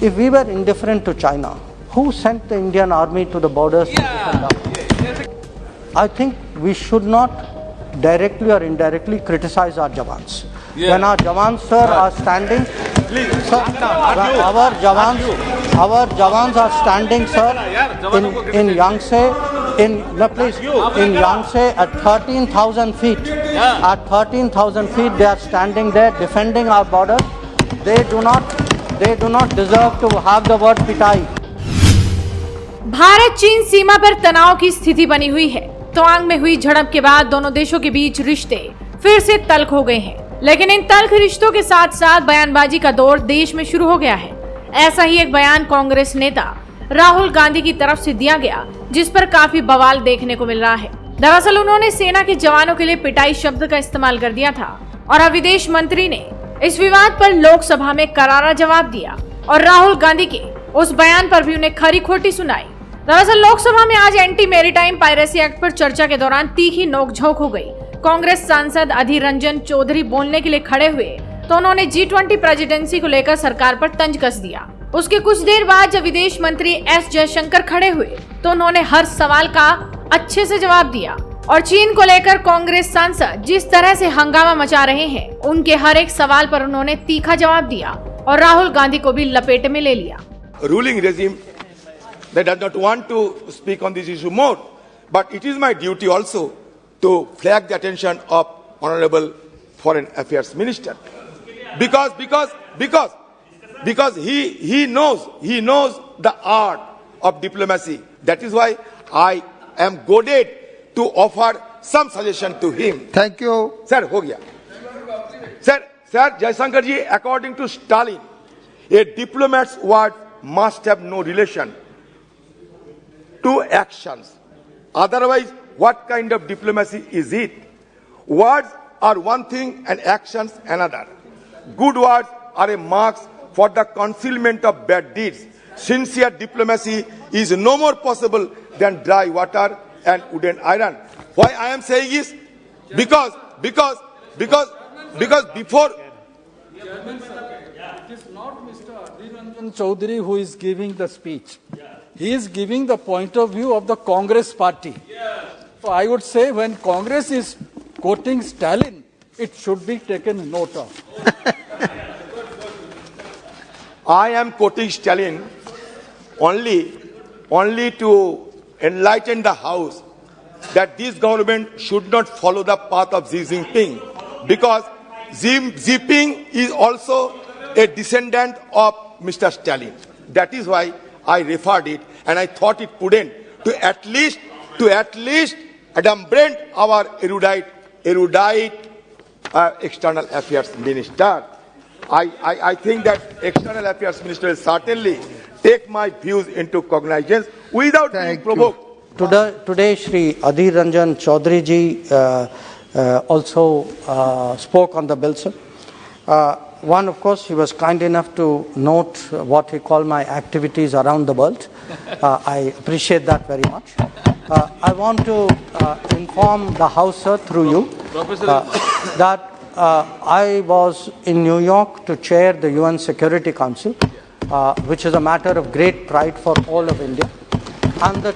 If we were indifferent to China, who sent the Indian army to the borders to defend us? I think we should not directly or indirectly criticize our Jawans. When our Jawans, sir, are standing, sir, our Jawans are standing, sir, in Yangtze, in Yangtze at 13,000 feet. At 13,000 feet, they are standing there defending our border. They do not deserve to have the word pitai. Bharat चीन सीमा पर तनाव की स्थिति बनी हुई है। तवांग में हुई झड़प के बाद दोनों देशों के बीच रिश्ते फिर से तल्ख हो गए हैं, लेकिन इन तल्ख रिश्तों के साथ साथ बयानबाजी का दौर देश में शुरू हो गया है। ऐसा ही एक बयान कांग्रेस नेता राहुल गांधी की तरफ से दिया गया, जिस पर काफी बवाल देखने को मिल रहा है। दरअसल उन्होंने सेना के जवानों के लिए पिटाई शब्द का इस्तेमाल कर दिया था और अब विदेश मंत्री ने इस विवाद पर लोकसभा में करारा जवाब दिया और राहुल गांधी के उस बयान पर भी उन्हें खरी खोटी सुनाई। दरअसल लोकसभा में आज एंटी मैरीटाइम पायरेसी एक्ट पर चर्चा के दौरान तीखी नोकझोंक हो गई। कांग्रेस सांसद अधीर रंजन चौधरी बोलने के लिए खड़े हुए तो उन्होंने G20 प्रेसिडेंसी को लेकर सरकार पर तंज कस दिया। उसके कुछ देर बाद जब विदेश मंत्री एस जयशंकर खड़े हुए तो उन्होंने हर सवाल का अच्छे से जवाब दिया और चीन को लेकर कांग्रेस सांसद जिस तरह से हंगामा मचा रहे हैं, उनके हर एक सवाल पर उन्होंने तीखा जवाब दिया और राहुल गांधी को भी लपेटे में ले लिया। Ruling regime that does not want to speak on this issue more, but it is my duty also to flag the attention of Honorable Foreign Affairs Minister, because he knows the art of diplomacy. That is why I am goaded to offer some suggestion to him. Thank you. Sir, ho gaya. Sir, Jaishankar ji, according to Stalin, a diplomat's word must have no relation to actions. Otherwise, what kind of diplomacy is it? Words are one thing and actions another. Good words are a mark for the concealment of bad deeds. Sincere diplomacy is no more possible than dry water and wooden iron. Why I am saying is because before. It is not Mr. Adhir Chaudhary who is giving the speech. He is giving the point of view of the Congress party. So I would say when Congress is quoting Stalin, it should be taken note of. I am quoting Stalin only to enlighten the House that this government should not follow the path of Xi Jinping, because Xi Jinping is also a descendant of Mr. Stalin. That is why I referred it, and I thought it prudent to at least adumbrate our erudite external affairs minister. I think that external affairs minister will certainly take my views into cognizance without being provoked. Today, Shri Adhir Ranjan Chaudhary ji also spoke on the bill, sir. One, of course, he was kind enough to note what he called my activities around the world. I appreciate that very much. I want to inform the House, sir, through you, that I was in New York to chair the UN Security Council, which is a matter of great pride for all of India. And the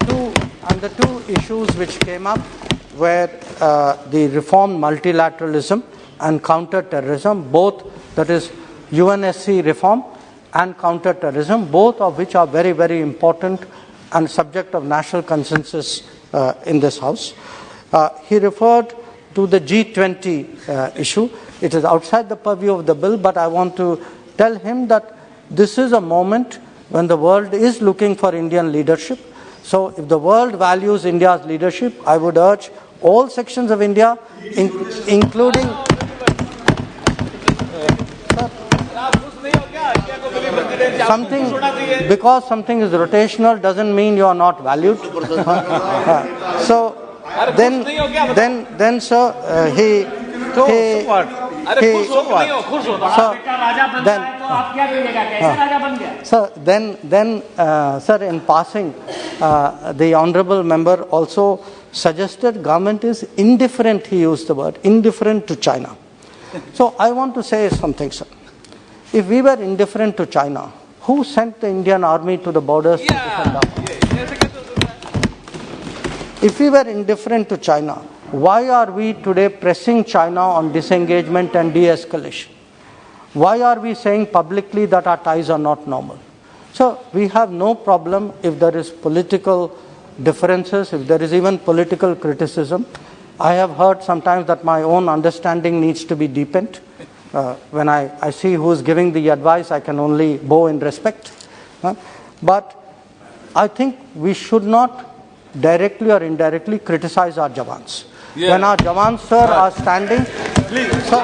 two issues which came up were the reformed multilateralism and counter-terrorism, both, that is UNSC reform and counter-terrorism, both of which are very, very important and subject of national consensus in this House. He referred to the G20 issue. It is outside the purview of the bill, but I want to tell him that this is a moment when the world is looking for Indian leadership. So if the world values India's leadership, I would urge all sections of India, including... because something is rotational doesn't mean you are not valued. So then sir, sir, in passing, the honourable member also suggested government is indifferent, he used the word, indifferent to China. So I want to say something, sir. If we were indifferent to China, Who sent the Indian army to the borders to defend our borders? If we were indifferent to China, why are we today pressing China on disengagement and de-escalation? Why are we saying publicly that our ties are not normal? So we have no problem if there is political differences, if there is even political criticism. I have heard sometimes that my own understanding needs to be deepened. When I see who is giving the advice, I can only bow in respect. But I think we should not directly or indirectly criticize our Jawans. Yeah. When our Jawans, sir, are standing, sir,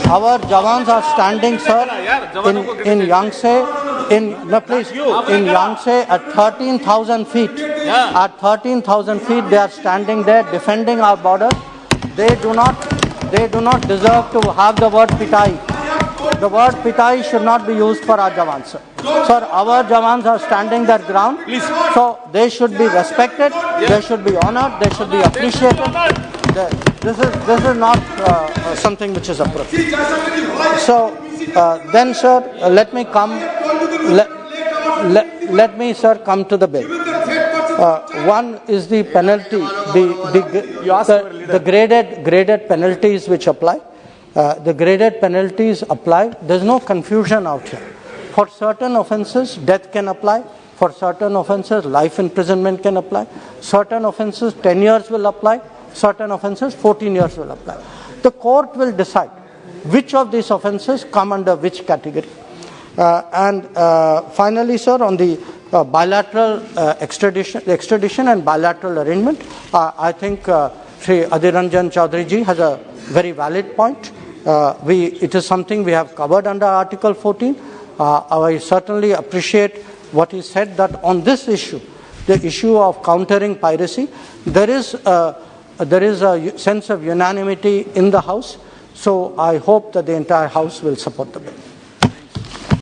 our Jawans are standing, sir, in Yangtze, in Yangtze at 13,000 feet. At 13,000 feet, they are standing there defending our border. They do not deserve to have the word pitai. The word pitai should not be used for our Jawans, sir. Sir, our Jawans are standing their ground, so they should be respected, they should be honored, they should be appreciated. This is not something which is appropriate. So then, sir, let me come to the bill. One is the penalty, the graded penalties which apply. The graded penalties apply. There's no confusion out here. For certain offences, death can apply. For certain offences, life imprisonment can apply. Certain offences, 10 years will apply. Certain offences, 14 years will apply. The court will decide which of these offences come under which category. And finally, sir, on the bilateral extradition and bilateral arrangement, I think Shri Adhir Ranjan Chaudhary ji has a very valid point. It is something we have covered under Article 14. I certainly appreciate what he said, that on this issue, the issue of countering piracy, there is a sense of unanimity in the House. So I hope that the entire House will support the bill.